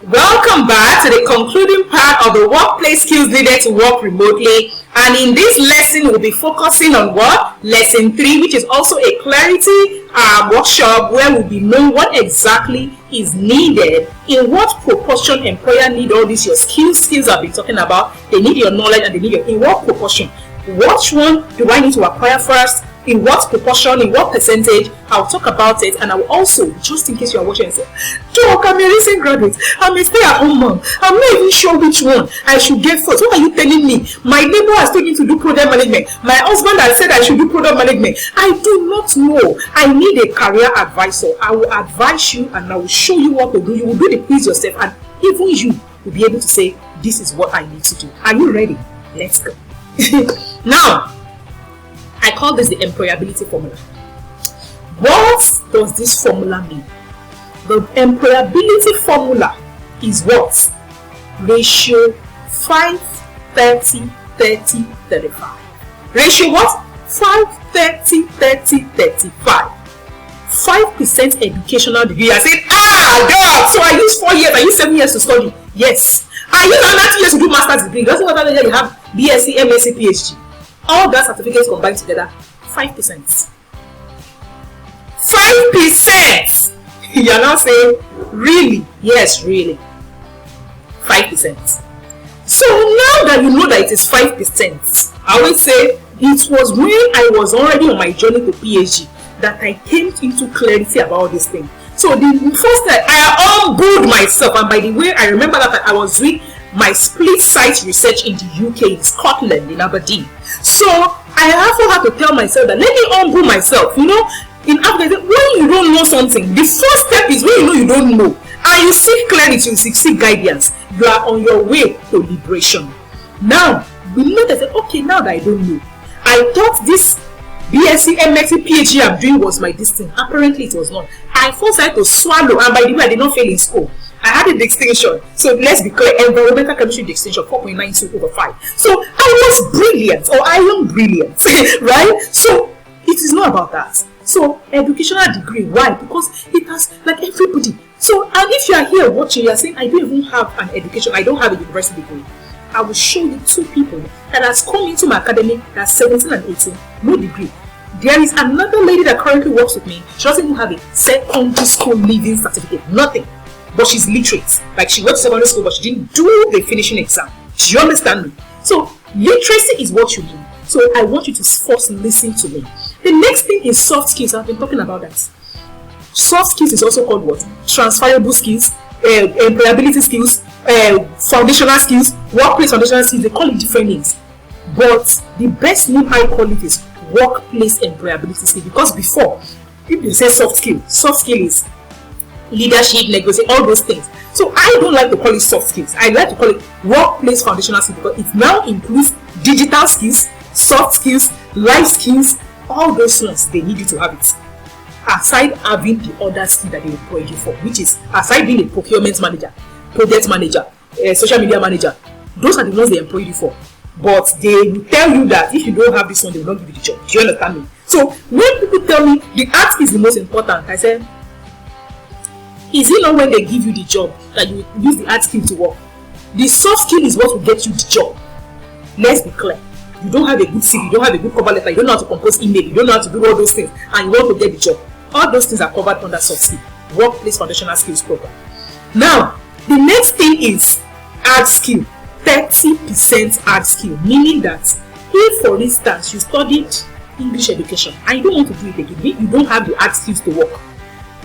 Welcome back to the concluding part of the workplace skills needed to work remotely. And in this lesson, we'll be focusing on what? Lesson 3, which is also a clarity workshop where we'll be knowing what exactly is needed, in what proportion employer need all these your skills I've been talking about. They need your knowledge and they need in what proportion. Which one do I need to acquire first? In what proportion, in what percentage? I'll talk about it, and I will also, just in case you are watching and say, Doc, I'm a recent graduate, I'm a stay-at-home mom, I'm not even sure which one I should get first. What are you telling me? My neighbor has told me to do product management. My husband has said I should do product management. I do not know. I need a career advisor. I will advise you and I will show you what to do. You will do the quiz yourself, and even you will be able to say, this is what I need to do. Are you ready? Let's go. Now, I call this the employability formula. What does this formula mean? The employability formula is what? Ratio 5, 30, 30, 35. Ratio what? 5, 30, 30, 35. 5% educational degree. I said, God, so I use 4 years, I use 7 years to study. Yes. I use another 2 years to do master's degree. Doesn't matter whether you have BSc, MSc, PhD. All that certificates combined together, 5%. 5%! You're now saying, really? Yes, really. 5%. So now that you know that it is 5%, I always say it was when I was already on my journey to PhD that I came into clarity about this thing. So the first time I humbled myself, and by the way, I remember that I was doing my split site research in the UK, in Scotland, in Aberdeen. So I also have to tell myself that let me humble myself. You know, in Africa, when you don't know something, the first step is when you know you don't know, and you seek clarity, you seek guidance. You are on your way to liberation. Now, we know that, okay, now that I don't know, I thought this BSc, MSc, PhD I'm doing was my destiny. Apparently, it was not. I first had to swallow, and by the way, I did not fail in school. I had a distinction. So let's be clear, environmental chemistry distinction 4.92 over 5. So I was brilliant, or I am brilliant, right? So it is not about that. So educational degree, why? Because it has, like everybody. So, and if you are here watching, you are saying, I don't even have an education, I don't have a university degree. I will show you 2 people that has come into my academy that's 17 and 18, no degree. There is another lady that currently works with me. She doesn't even have a secondary school leaving certificate, nothing. But she's literate. Like, she went to secondary school, but she didn't do the finishing exam. Do you understand me? So literacy is what you need. So I want you to first listen to me. The next thing is soft skills. I've been talking about that. Soft skills is also called what? Transferable skills, employability skills, foundational skills, workplace foundational skills. They call it different names. But the best name I call it is workplace employability skill. Because before, people say soft skill is leadership, negotiation, all those things. So I don't like to call it soft skills. I like to call it workplace foundational skills because it now includes digital skills, soft skills, life skills, all those ones. They need you to have it. Aside having the other skill that they employ you for, which is aside being a procurement manager, project manager, social media manager, those are the ones they employ you for. But they will tell you that if you don't have this one, they will not give you the job. Do you understand me? So when people tell me the art skill is the most important, I say, is it not when they give you the job that you use the hard skill to work? The soft skill is what will get you the job. Let's be clear. You don't have a good CV, you don't have a good cover letter, you don't know how to compose email, you don't know how to do all those things, and you want to get the job. All those things are covered under soft skill, workplace foundational skills program. Now, the next thing is hard skill. 30% hard skill, meaning that if, for instance, you studied English education and you don't want to do it again, you don't have the hard skills to work.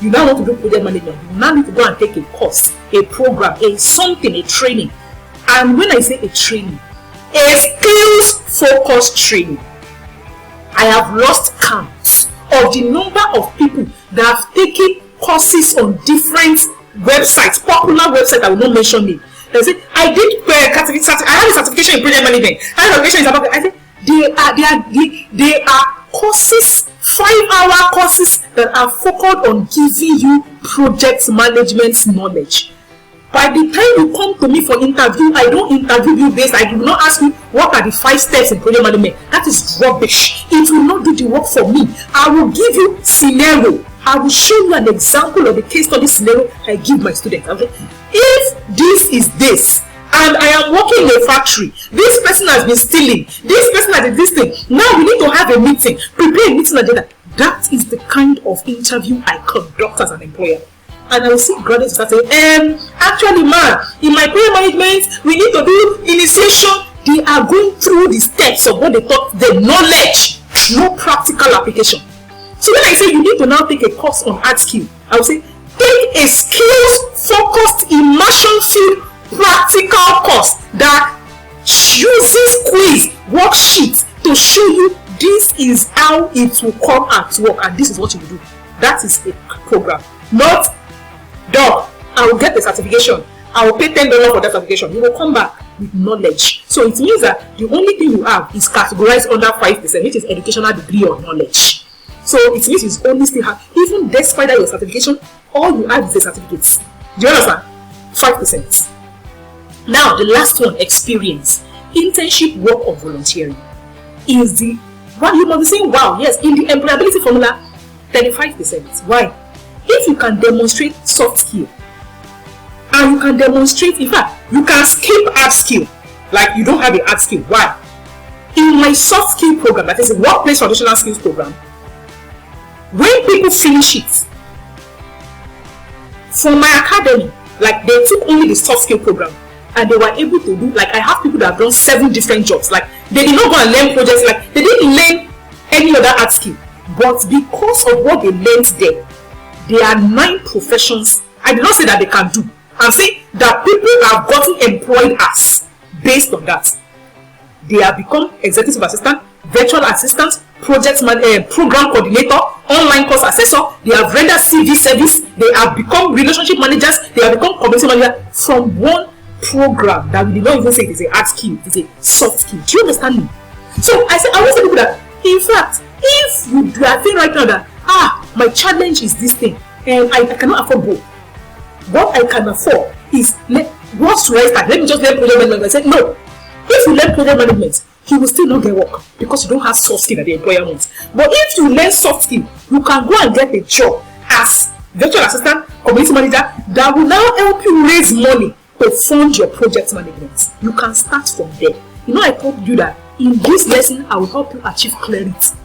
You now want to do project management, you now need to go and take a course, a program, a training. And when I say a training, a skills-focused training, I have lost count of the number of people that have taken courses on different websites, popular websites, I will not mention it. They say, I did I have a certification in project management. I have a certification in about. I think they are courses, 5-hour courses that are focused on giving you project management knowledge. By the time you come to me for interview, I don't interview you based. I do not ask you what are the 5 steps in project management. That is rubbish. It will not do the work for me. I will give you scenario. I will show you an example of the case study scenario I give my students. Okay? If this is this, and I am working in a factory. This person has been stealing. This person has been this thing. Now we need to have a meeting, prepare a meeting agenda. That is the kind of interview I conduct as an employer. And I will see graduates start saying, actually, man, in my prayer management, we need to do initiation. They are going through the steps of what they thought, the knowledge, no practical application. So when I say you need to now take a course on art skill, I will say, take a skills-focused immersion field practical course that uses quiz worksheets to show you this is how it will come at work and this is what you will do. That is a program. Not, dog, I will get the certification. I will pay $10 for that certification. You will come back with knowledge. So it means that the only thing you have is categorized under 5%, which is educational degree or knowledge. So it means you only still have, even despite that your certification, all you have is the certificates. Do you understand? 5%. Now the last one, experience. Internship, work, or volunteering is the one you must be saying, wow, yes, in the employability formula, 35%. Why? If you can demonstrate soft skill, and you can demonstrate, in fact, you can skip art skill, like you don't have an art skill. Why? In my soft skill program, that is a workplace foundational skills program, when people finish it, from my academy, like they took only the soft skill program, and they were able to do, like I have people that have done 7 different jobs, like they did not go and learn projects, like they didn't learn any other art skill, but because of what they learned there are 9 professions. I did not say that they can do. I'm saying that people have gotten employed as based on that. They have become executive assistant, virtual assistant, program coordinator, online course assessor. They have rendered CV service. They have become relationship managers. They have become community manager from one program that we did not even say it is a hard skill, it is a soft skill. Do you understand me? So I always tell people that, in fact, if you are saying right now that my challenge is this thing and I cannot afford both. What I can afford is what should I start? Let me just learn project management. I said no. If you learn project management, you will still not get work because you don't have soft skill that the employer wants. But if you learn soft skill, you can go and get a job as virtual assistant, community manager that will now help you raise money to fund your project management. You can start from there. You know, I told you that in this lesson, I will help you achieve clarity.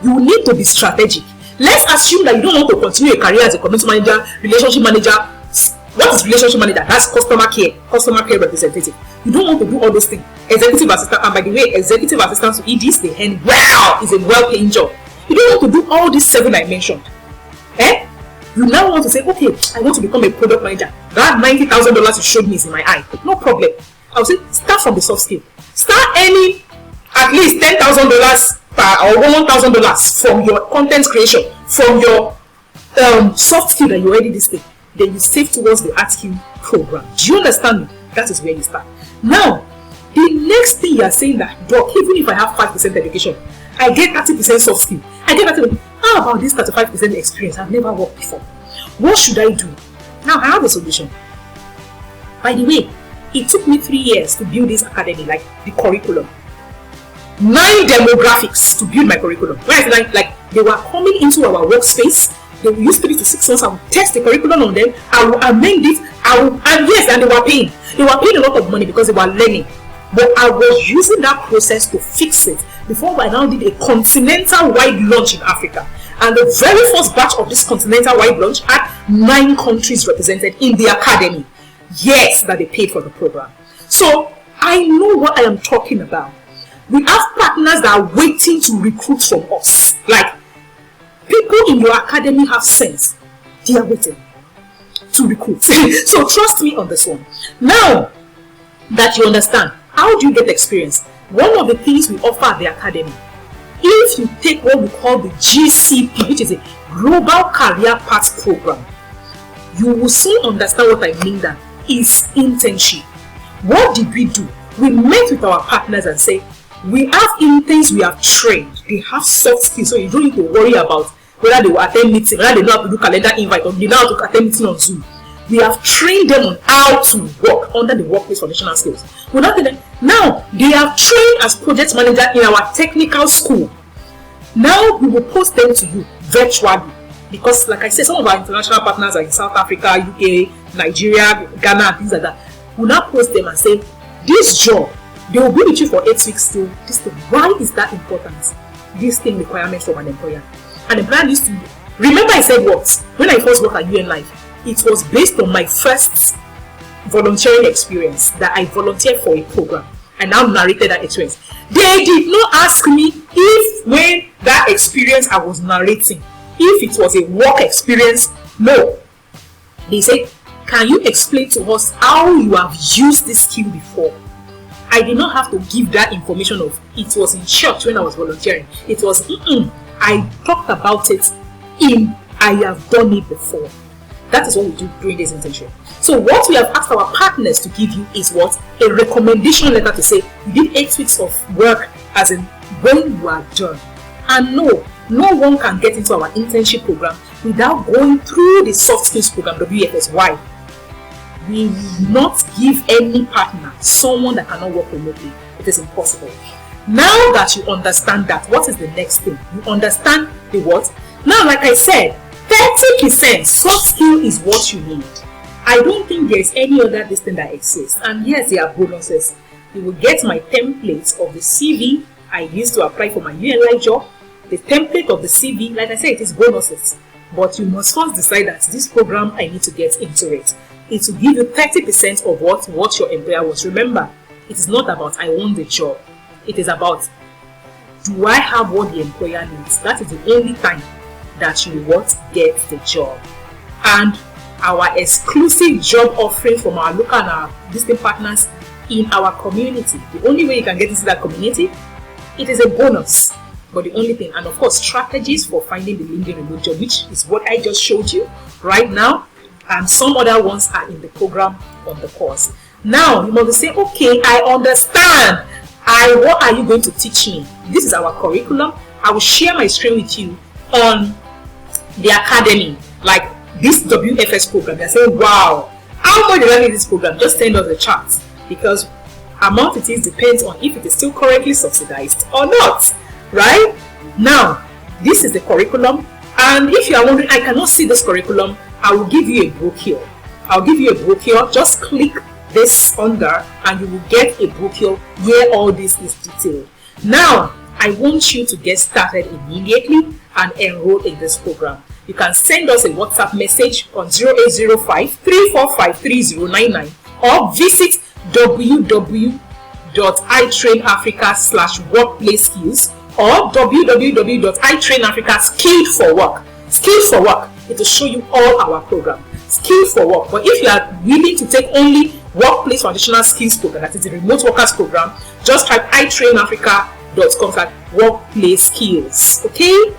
You need to be strategic. Let's assume that you don't want to continue a career as a community manager, relationship manager. What is relationship manager? That's customer care representative. You don't want to do all those things. Executive assistant, and by the way, executive assistants to EDs, they earn well, is a well-paying job. You don't want to do all these 7 I mentioned. You now want to say, okay, I want to become a product manager. That $90,000 you showed me is in my eye. No problem. I will say, start from the soft skill. Start earning at least $10,000 or $1,000 from your content creation, from your soft skill that you already this thing. Then you save towards the art skill program. Do you understand me? That is where you start. Now, the next thing you are saying that, Doc, even if I have 5% education, I get 30% soft skill. I get 30%. How about this 35% experience? I've never worked before. What should I do? Now I have a solution. By the way, it took me 3 years to build this academy, like the curriculum. 9 demographics to build my curriculum. When I say like they were coming into our workspace, they will use 3 to 6 months. I will test the curriculum on them. I will amend it. And they were paying. They were paying a lot of money because they were learning. But I was using that process to fix it before I now did a continental-wide launch in Africa. And the very first batch of this continental-wide launch had 9 countries represented in the academy. Yes, that they paid for the program. So I know what I am talking about. We have partners that are waiting to recruit from us. Like, people in your academy have sense. They are waiting to recruit. So trust me on this one. Now that you understand, how do you get experience? One of the things we offer at the academy, if you take what we call the GCP, which is a Global Career Path Program, you will soon understand what I mean. That is internship. What did we do? We met with our partners and say, we have interns we have trained. They have soft skills, so you don't need to worry about whether they will attend meeting, whether they know how to do calendar invite, or they know how to attend meeting on Zoom. We have trained them on how to work under the workplace foundational skills. Now they have trained as project manager in our technical school. Now we will post them to you virtually, because like I said, some of our international partners are in South Africa, UK, Nigeria, Ghana, and things like that, will now post them and say, this job, they will be with you for 8 weeks till this thing. Why is that important? This thing requirement from an employer. An employer needs to, remember I said what? When I first worked at UN Life, it was based on my first volunteering experience that I volunteered for a program. I now narrated that experience. They did not ask me if when that experience I was narrating, if it was a work experience. No. They said, can you explain to us how you have used this skill before? I did not have to give that information of it was in church when I was volunteering. It was, I talked about it in I have done it before. That is what we do during this internship. So what we have asked our partners to give you is what? A recommendation letter to say, you did 8 weeks of work as in when you are done. And no one can get into our internship program without going through the soft skills program, WFS. Why? We will not give any partner someone that cannot work remotely. It is impossible. Now that you understand that, what is the next thing? You understand the what? Now, like I said, 30% soft skill is what you need. I don't think there's any other thing that exists. And yes, there are bonuses. You will get my templates of the CV I used to apply for my UNLI job. The template of the CV, like I said, it is bonuses. But you must first decide that this program, I need to get into it. It will give you 30% of what your employer wants. Remember, it is not about I want the job. It is about, do I have what the employer needs? That is the only time that you will get the job. And our exclusive job offering from our local and our distant partners in our community. The only way you can get into that community, it is a bonus. But the only thing, and of course, strategies for finding the LinkedIn remote job, which is what I just showed you right now, and some other ones are in the program on the course. Now you must say, okay, I understand. What are you going to teach me? This is our curriculum. I will share my screen with you on the academy, like this WFS program. They're saying, wow, how much do I need this program? Just send us a chart, because amount it is depends on if it is still currently subsidized or not. Right? Now, this is the curriculum, and if you are wondering, I cannot see this curriculum, I will give you a brochure. I'll give you a brochure. Just click this under and you will get a brochure where all this is detailed. Now, I want you to get started immediately and enroll in this program. You can send us a WhatsApp message on 0805 345 3099 or visit www.itrainafrica/workplace-skills or www.itrainafrica skilled for work. Skilled for work, it will show you all our program. Skilled for work. But if you are willing to take only workplace foundational skills program, that is the remote workers program, just type itrainafrica.com/workplace skills. Okay?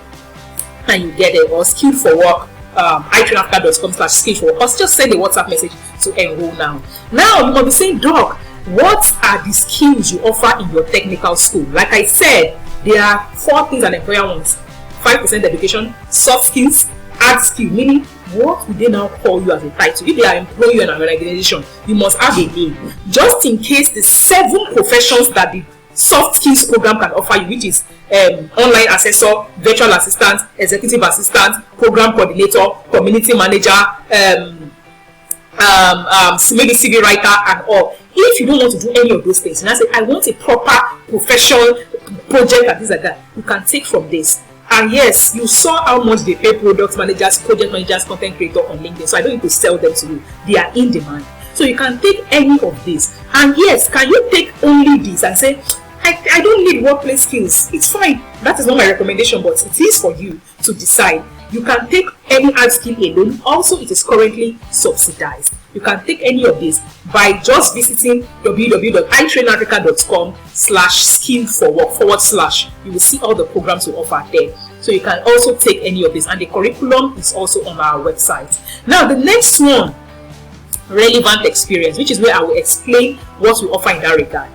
And you get it. Or skilled for work, itrainafrica.com/skilled for work. Or just send a WhatsApp message to enroll now. Now you might be saying, Doc, what are the skills you offer in your technical school? Like I said, there are 4 things an employer wants. 5% education, soft skills, hard skill, meaning what would they now call you as a title? If they are employing you in an organization, you must have a name. Just in case the 7 professions that the soft skills program can offer you, which is online assessor, virtual assistant, executive assistant, program coordinator, community manager, maybe CV writer and all. If you don't want to do any of those things, and I say I want a proper professional project and things like that, you can take from this. And yes, you saw how much they pay product managers, project managers, content creators on LinkedIn. So I don't need to sell them to you. They are in demand. So you can take any of this. And yes, can you take only this and say, I don't need workplace skills? It's fine. That is not my recommendation, but it is for you to decide. You can take any hard skill alone. Also, it is currently subsidized. You can take any of this by just visiting www.itrainafrica.com/skill-for-work/. You will see all the programs we offer there. So you can also take any of this, and the curriculum is also on our website. Now, the next one, relevant experience, which is where I will explain what we offer in that regard.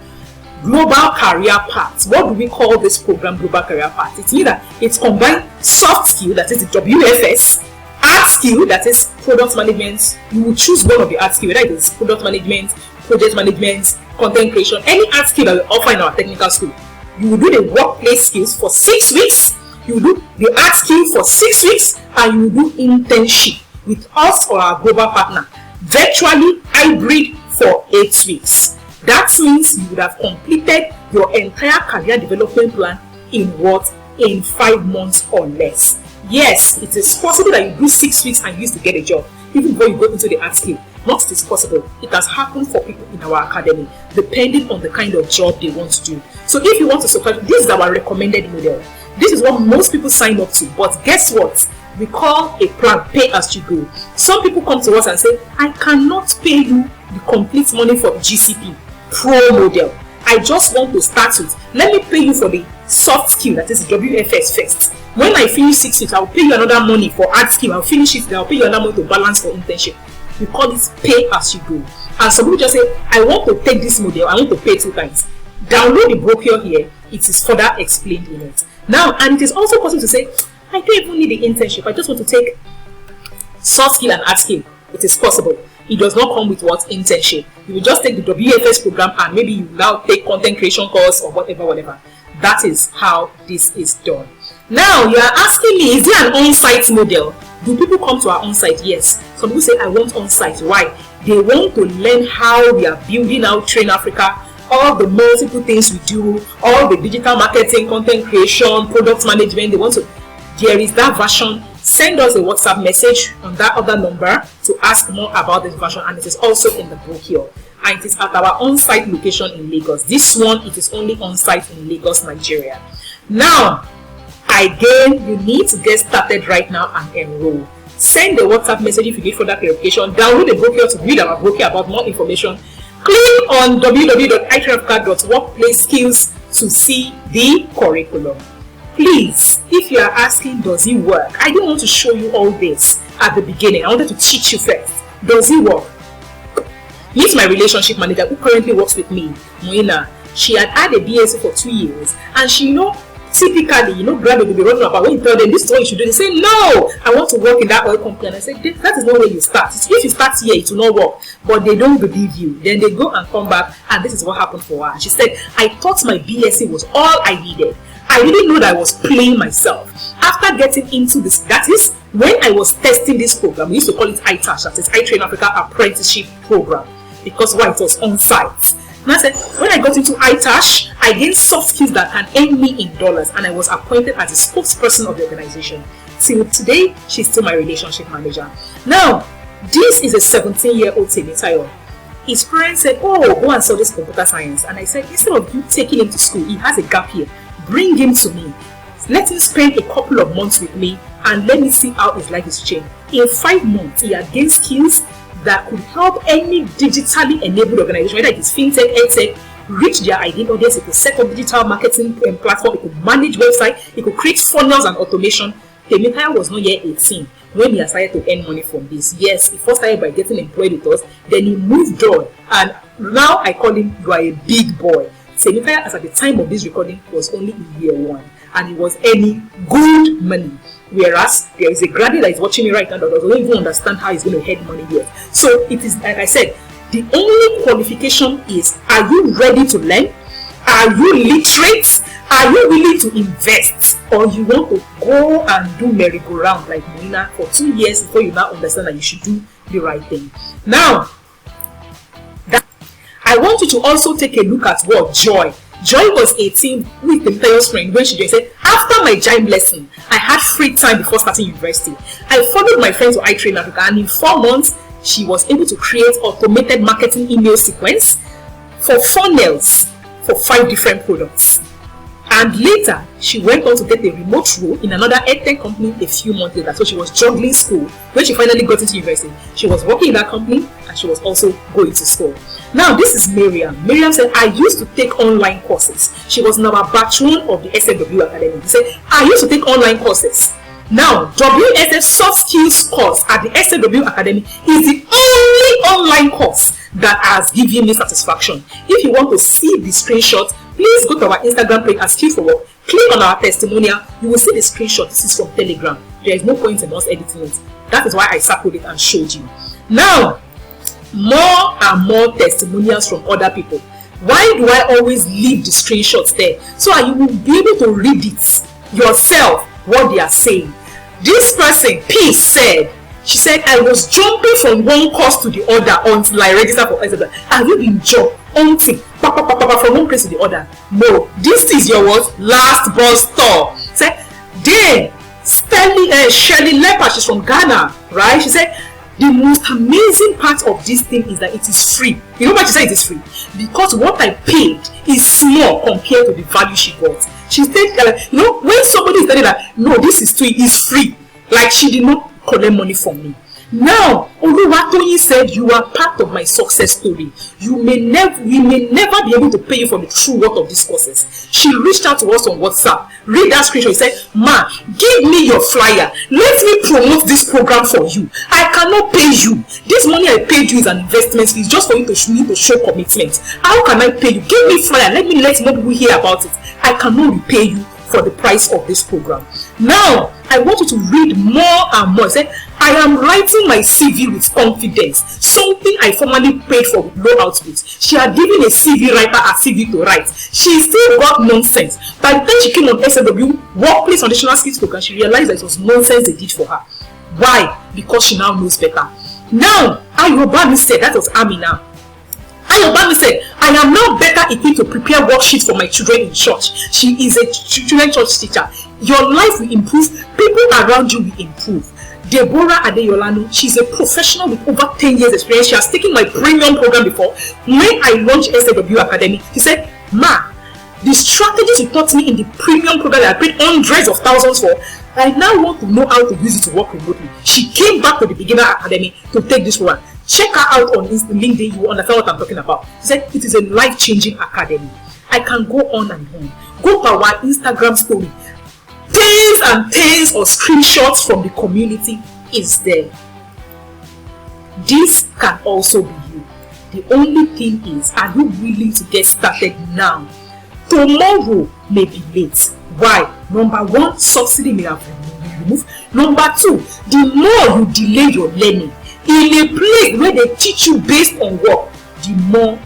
Global career path. What do we call this program? Global career path. It's either it's combined soft skill, that is the WFS, hard skill, that is product management. You will choose one of the hard skill, whether it is product management, project management, content creation, any hard skill that we offer in our technical school. You will do the workplace skills for 6 weeks. You will do the hard skill for 6 weeks, and you will do internship with us or our global partner. virtually hybrid for 8 weeks. That means you would have completed your entire career development plan in what? In 5 months or less. Yes, it is possible that you do 6 weeks and you used to get a job even before you go into the art skill. Not it is possible. It has happened for people in our academy, depending on the kind of job they want to do. So if you want to subscribe, this is our recommended model. This is what most people sign up to. But guess what? We call a plan pay as you go. Some people come to us and say, I cannot pay you the complete money for the GCP Pro model. I just want to start with. Let me pay you for the soft skill, that is WFS first. When I finish 6 weeks, I'll pay you another money for art skill. I'll finish it, then I'll pay you another money to balance for internship. We call it pay as you go. And some people just say, I want to take this model, I want to pay 2 times. Download the brochure here. It is further explained in it. Now, and it is also possible to say, I don't even need the internship. I just want to take soft skill and art skill. It is possible. It does not come with what? Internship. You will just take the WFS program and maybe you now take content creation course or whatever. That is how this is done. Now, you are asking me, is there an on-site model? Do people come to our on-site? Yes. Some people say, I want on-site. Why? They want to learn how we are building out Train Africa, all the multiple things we do, all the digital marketing, content creation, product management. They want to. There is that version. Send us a WhatsApp message on that other number to ask more about this version, and it is also in the brochure. And it is at our on-site location in Lagos. This one, it is only on-site in Lagos, Nigeria. Now, again, you need to get started right now and enroll. Send a WhatsApp message if you need further clarification. Download the brochure to read our brochure about more information. Click on www.itrainafrica.workplaceskills to see the curriculum. Please, if you are asking, does it work? I don't want to show you all this at the beginning. I wanted to teach you first. Does it work? Meet my relationship manager who currently works with me, Moina. She had a BSc for 2 years, and she, typically, graduates will be running about. When you tell them this is what you should do, they say, no, I want to work in that oil company. And I said, that is not where you start. If you start here, it will not work. But they don't believe you. Then they go and come back, and this is what happened for her. She said, I thought my BSc was all I needed. I didn't know that I was playing myself. After getting into this, that is, when I was testing this program, we used to call it ITASH, that is iTrain Africa Apprenticeship Program, because why, it was on site. And I said, when I got into ITASH, I gained soft skills that can earn me in dollars, and I was appointed as a spokesperson of the organization. Till today, she's still my relationship manager. Now, this is a 17-year-old Temitayo. His parents said, oh, go and study this computer science. And I said, instead of you taking him to school, he has a gap here. Bring him to me. Let him spend a couple of months with me and let me see how his life is changed. In 5 months, he had gained skills that could help any digitally enabled organization, whether it is fintech, edtech, reach their ideal audience. It could set up digital marketing platform, it could manage website, it could create funnels and automation. Temitayo was not yet 18 when he started to earn money from this. Yes, he first started by getting employed with us, then he moved on, and now I call him, you are a big boy. Temitayo, as at the time of this recording, was only in year 1, and he was earning good money. Whereas there is a graduate that is watching me right now that doesn't even understand how he's going to earn money yet. So it is, like I said, the only qualification is, are you ready to learn? Are you literate? Are you willing to invest? Or you want to go and do merry-go-round like Moina for 2 years before you now understand that you should do the right thing? Now, I want you to also take a look at what Joy. Joy was 18 with Temitayo's friend when she said, after my GIME lesson, I had free time before starting university. I followed my friends to iTrain Africa, and in 4 months, she was able to create automated marketing email sequence for funnels for 5 different products. And later, she went on to get a remote role in another edtech company a few months later. So she was juggling school. When she finally got into university, she was working in that company and she was also going to school. Now, this is Miriam. Miriam said, I used to take online courses. She was now a batch 1 of the SMW Academy. She said, I used to take online courses. Now, WSF Soft Skills course at the SMW Academy is the only online course that has given me satisfaction. If you want to see the screenshot, please go to our Instagram page at Skill for Work. Click on our testimonial. You will see the screenshot. This is from Telegram. There is no point in us editing it. That is why I circled it and showed you. Now, more and more testimonials from other people. Why do I always leave the screenshots there? So that you will be able to read it yourself, what they are saying. This person, P, said She said, I was jumping from one course to the other until I registered for SW. Have you been jumping from one place to the other? No. This is your what? Last bus stop. Said, then Shirley Leper, she's from Ghana, right? She said, the most amazing part of this thing is that it is free. You know why she said it is free? Because what I paid is small compared to the value she got. She said, when somebody is telling that, no, this is free. Like she did not collect money from me. Now, Oluwatoyin said, you are part of my success story. We may never be able to pay you for the true worth of these courses. She reached out to us on WhatsApp. Read that screenshot. She said, Ma, give me your flyer. Let me promote this program for you. I cannot pay you. This money I paid you is an investment. It's just for you to show commitment. How can I pay you? Give me flyer. Let more people hear about it. I cannot repay you for the price of this program. Now, I want you to read more and more. Say, I am writing my CV with confidence, something I formerly paid for with low output. She had given a CV writer a CV to write. She still got nonsense. By the time she came on SW, Workplace Foundational Skills Program, she realized that it was nonsense they did for her. Why? Because she now knows better. Now, Ayobami said, that was Amina. Ayobami said, I am now better equipped to prepare worksheets for my children in church. She is a children's church teacher. Your life will improve. People around you will improve. Deborah Adeyolanu, she's a professional with over 10 years experience. She has taken my premium program before. When I launched SW Academy, she said, Ma, the strategies you taught me in the premium program that I paid hundreds of thousands for, I now want to know how to use it to work remotely. She came back to the Beginner Academy to take this one. Check her out on LinkedIn. You will understand what I'm talking about. She said, it is a life-changing academy. I can go on and on. Go to our Instagram story. Tens and tens of screenshots from the community is there. This can also be you. The only thing is, are you willing to get started now? Tomorrow may be late. Why? Number one, subsidy may have been removed. Number two, the more you delay your learning in a place where they teach you based on work, the more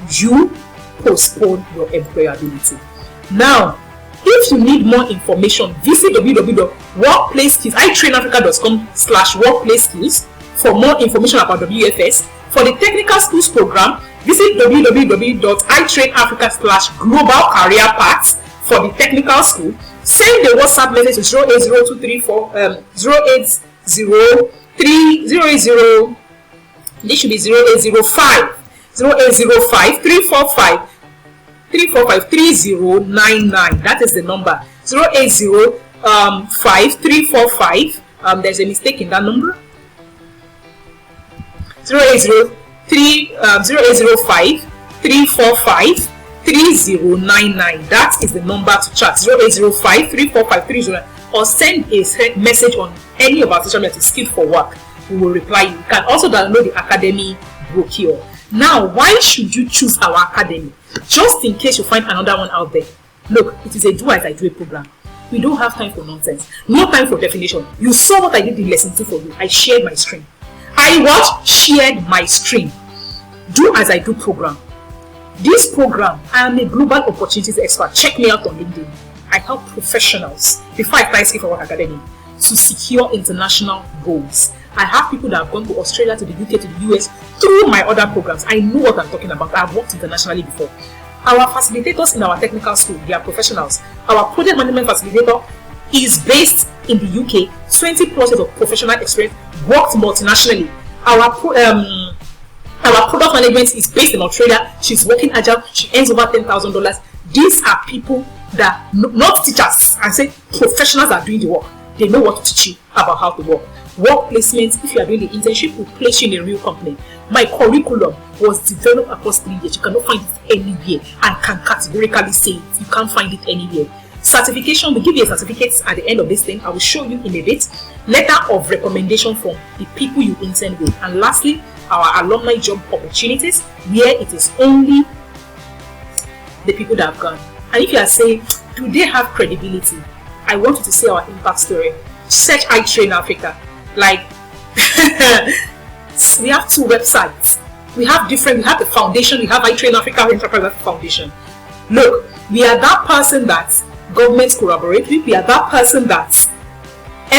you postpone your employability. Now, if you need more information, visit itrainafrica.com/workplaceskills for more information about WFS. For the technical skills program, visit www.itrainafrica/global-career-paths for the technical school. Send the WhatsApp message to 080234080. This should be 0805 345-345-3099. That is the number. 0805345. There's a mistake in that number. 0805-345-3099. That is the number to chat. 0805-345-3099. Or send a message on any of our social media to Skilled for Work. We will reply you. You can also download the Academy brochure. Now, why should you choose our Academy? Just in case you find another one out there. Look, it is a do as I do program. We don't have time for nonsense. No time for definition. You saw what I did in lesson 2 for you. I shared my screen. Shared my screen. Do as I do program. This program, I am a global opportunities expert. Check me out on LinkedIn. I help professionals before I Skilled for Work Academy to secure international goals. I have people that have gone to Australia, to the UK, to the US through my other programs. I know what I'm talking about. I've worked internationally before. Our facilitators in our technical school, they are professionals. Our project management facilitator is based in the UK, 20 plus years of professional experience, worked multinationally. Our product management is based in Australia. She's working agile. She earns over $10,000. These are people that, not teachers, I say professionals are doing the work. They know what to teach you about how to work. Work placement, if you are doing the internship, will place you in a real company. My curriculum was developed across 3 years. You cannot find it anywhere. I can categorically say it. You can't find it anywhere. Certification, we give you a certificate at the end of this thing. I will show you in a bit. Letter of recommendation from the people you intern with. And lastly, our alumni job opportunities, where it is only the people that have gone. And if you are saying, do they have credibility? I want you to see our impact story. Search iTrain Africa. Like, we have 2 websites. We have the foundation. We have iTrain Africa Enterprise Foundation. Look, we are that person that governments collaborate with. We are that person that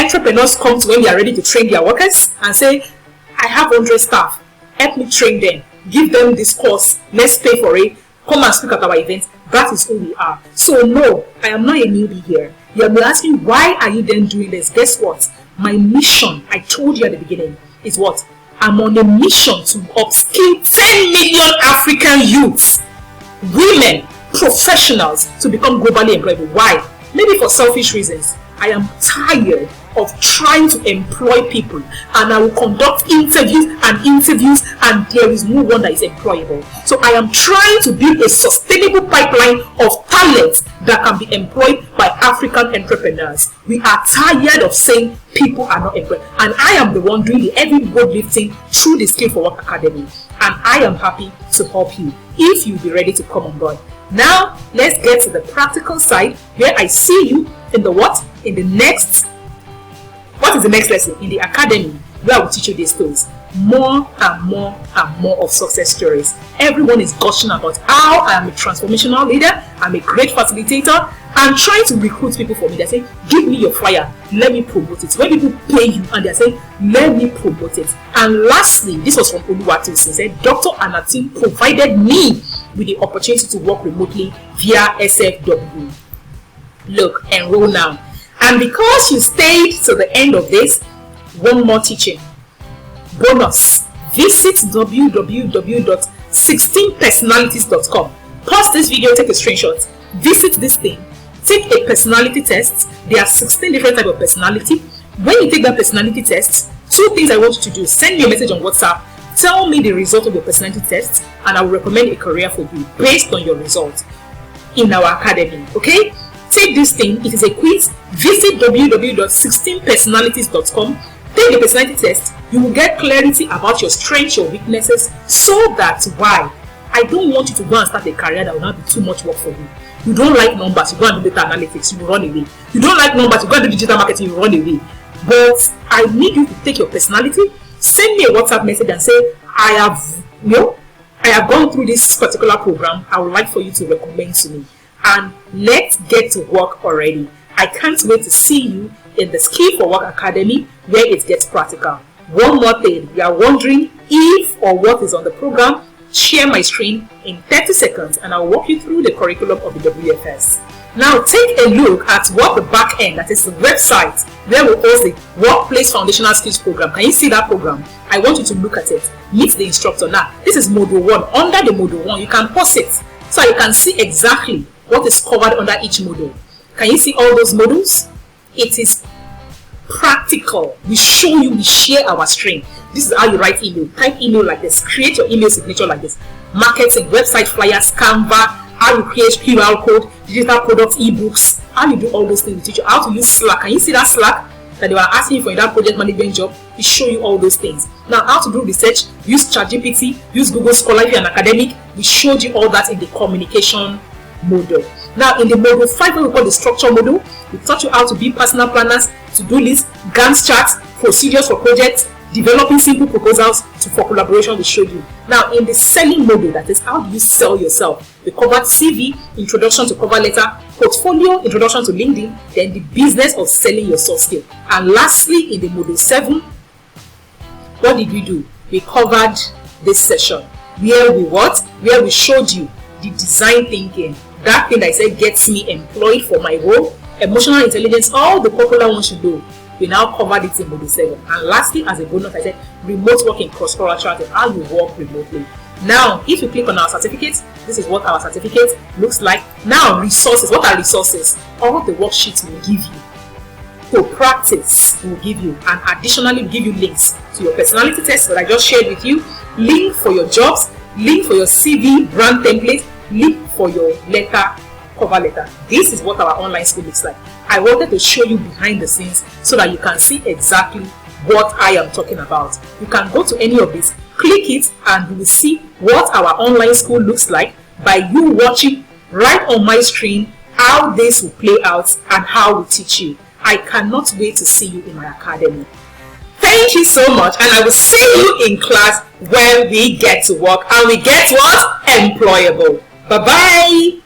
entrepreneurs come to when they are ready to train their workers and say, I have 100 staff, help me train them, give them this course, let's pay for it, come and speak at our event. That is who we are. So no, I am not a newbie here. You are asking, why are you then doing this? Guess what? My mission, I told you at the beginning, is what? I'm on a mission to upskill 10 million African youths, women, professionals to become globally employable. Why? Maybe for selfish reasons. I am tired of trying to employ people, and I will conduct interviews, and there is no one that is employable. So I am trying to build a sustainable pipeline of talent that can be employed by African entrepreneurs. We are tired of saying people are not employed, and I am the one doing the heavy load lifting through the Skill for Work Academy, and I am happy to help you if you'll be ready to come on board. Now let's get to the practical side, where I see you in the what? In the next. What is the next lesson? In the academy, where I will teach you these tools. More and more and more of success stories. Everyone is gushing about how I am a transformational leader, I'm a great facilitator, I'm trying to recruit people for me. They're saying, give me your flyer, let me promote it. When people pay you and they're saying, let me promote it. And lastly, this was from Oluwatosin, said, Dr. Anatin provided me with the opportunity to work remotely via SFW. Look, enroll now. And because you stayed to the end of this, one more teaching. Bonus. Visit www.16personalities.com. Pause this video, take a screenshot. Visit this thing. Take a personality test. There are 16 different types of personality. When you take that personality test, 2 things I want you to do. Send me a message on WhatsApp. Tell me the result of your personality test, and I will recommend a career for you based on your results in our academy. Okay? Take this thing. It is a quiz. Visit www.16personalities.com. Take the personality test. You will get clarity about your strengths, your weaknesses, so that why? I don't want you to go and start a career that will not be too much work for you. You don't like numbers, you go and do data analytics, you run away. You don't like numbers, you go and do digital marketing, you run away. But I need you to take your personality, send me a WhatsApp message and say, I have gone through this particular program. I would like for you to recommend to me. And let's get to work already. I can't wait to see you in the Skill for Work Academy, where it gets practical. One more thing, you are wondering if or what is on the program, share my screen in 30 seconds and I'll walk you through the curriculum of the WFS. Now take a look at what the back end, that is the website, where we host the Workplace Foundational Skills program. Can you see that program? I want you to look at it. Meet the instructor. Now, this is Module 1. Under the Module 1, you can pause it so you can see exactly what is covered under each module. Can you see all those modules? It is practical. We show you, we share our screen. This is how you write email. Type email like this. Create your email signature like this. Marketing, website flyers, Canva, how you create QR code, digital products, ebooks, how you do all those things. We teach you how to use Slack. Can you see that Slack that they were asking for in that project management job? We show you all those things. Now, how to do research, use ChatGPT, use Google Scholar if you're an academic. We showed you all that in the communication module. Now, in the module 5, what we call the structure module, we taught you how to be personal planners, to-do lists, Gantt charts, procedures for projects, developing simple proposals for collaboration. We showed you. Now, in the selling module, that is how do you sell yourself, we covered CV, introduction to cover letter, portfolio, introduction to LinkedIn, then the business of selling your soft skill. And lastly, in the module 7, what did we do? We covered this session where we showed you the design thinking, that thing that I said gets me employed for my role, emotional intelligence, all the popular ones you do. We now covered it in module 7. And lastly, as a bonus, I said remote work in cross-cultural, how you work remotely. Now, if you click on our certificate, this is what our certificate looks like. Now, resources. What are resources? All the worksheets will give you. To practice, will give you. And additionally, we'll give you links to your personality test that I just shared with you, link for your jobs, link for your CV brand template, link for your cover letter. This is what our online school looks like. I wanted to show you behind the scenes so that you can see exactly what I am talking about. You can go to any of this, click it, and you will see what our online school looks like by you watching right on my screen how this will play out and how we teach you. I cannot wait to see you in my academy. Thank you so much, and I will see you in class when we get to work and we get what? Employable. Bye-bye.